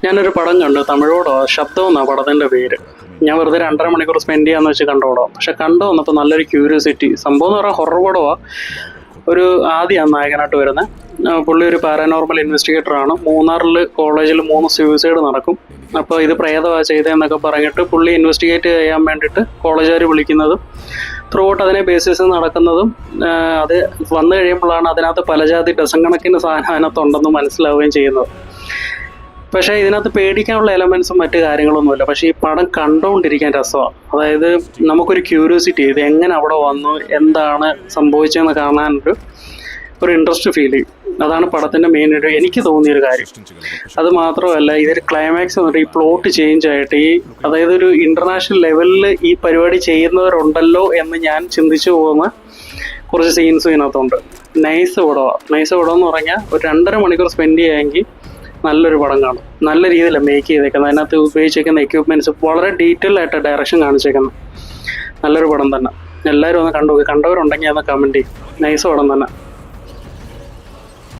ഞാനൊരു പടം കണ്ടു, തമിഴോടോ ശബ്ദം എന്നാ പടത്തിൻ്റെ പേര്. ഞാൻ വെറുതെ 2.5 മണിക്കൂർ സ്പെൻഡ് ചെയ്യാന്ന് വെച്ച് കണ്ടോടോ. പക്ഷെ കണ്ടു വന്നപ്പോൾ നല്ലൊരു ക്യൂരിയോസിറ്റി. സംഭവം എന്ന് പറഞ്ഞാൽ ഹൊറർ പടമാണ്. ഒരു ആദ്യമാണ് നായകനായിട്ട് വരുന്നത്. പുള്ളി ഒരു പാരാനോർമൽ ഇൻവെസ്റ്റിഗേറ്റർ ആണ്. മൂന്നാറിൽ കോളേജിൽ 3 സൂയിസൈഡ് നടക്കും. അപ്പോൾ ഇത് പ്രേതമാണ് ചെയ്തതെന്നൊക്കെ പറഞ്ഞിട്ട് പുള്ളി ഇൻവെസ്റ്റിഗേറ്റ് ചെയ്യാൻ വേണ്ടിയിട്ട് കോളേജുകാർ വിളിക്കുന്നതും ത്രൂ ഔട്ട് അതിനെ ബേസിസ് നടക്കുന്നതും അത് വന്നു കഴിയുമ്പോഴാണ് അതിനകത്ത് പലജാതി ഡസൻ കണക്കിന് സാധനം അതിനകത്തുണ്ടെന്ന് മനസ്സിലാവുകയും ചെയ്യുന്നത്. പക്ഷേ ഇതിനകത്ത് പേടിക്കാനുള്ള എലമെൻസും മറ്റു കാര്യങ്ങളൊന്നുമില്ല. പക്ഷേ ഈ പടം കണ്ടുകൊണ്ടിരിക്കാൻ രസമാണ്. അതായത് നമുക്കൊരു ക്യൂരിയോസിറ്റി, ഇത് എങ്ങനെ അവിടെ വന്നു, എന്താണ് സംഭവിച്ചതെന്ന് കാണാനൊരു ഇൻട്രസ്റ്റ് ഫീൽ ചെയ്യും. അതാണ് പടത്തിൻ്റെ മെയിൻ എനിക്ക് തോന്നിയൊരു കാര്യം. അത് മാത്രമല്ല, ഇതൊരു ക്ലൈമാക്സ് വന്നിട്ട് ഈ പ്ലോട്ട് ചേഞ്ച് ആയിട്ട് അതായത് ഒരു ഇൻ്റർനാഷണൽ ലെവലിൽ ഈ പരിപാടി ചെയ്യുന്നവരുണ്ടല്ലോ എന്ന് ഞാൻ ചിന്തിച്ചു പോകുന്ന കുറച്ച് സീൻസും ഇതിനകത്തുണ്ട്. നൈസ് പടം എന്ന് പറഞ്ഞാൽ ഒരു 2.5 മണിക്കൂർ സ്പെൻഡ് ചെയ്യാമെങ്കിൽ നല്ലൊരു പടം കാണും. നല്ല രീതിയിലാണ് മേക്ക് ചെയ്തേക്കുന്നത്. അതിനകത്ത് ഉപയോഗിച്ചേക്കുന്ന എക്യുപ്മെൻറ്റ്സ് വളരെ ഡീറ്റെയിൽ ആയിട്ട് ഡയറക്ഷൻ കാണിച്ചേക്കുന്നത്. നല്ലൊരു പടം തന്നെ. എല്ലാവരും ഒന്ന് കണ്ടവരുണ്ടെങ്കിൽ ഒന്ന് കമൻറ്റ് ചെയ്യും. നൈസ് പടം തന്നെ.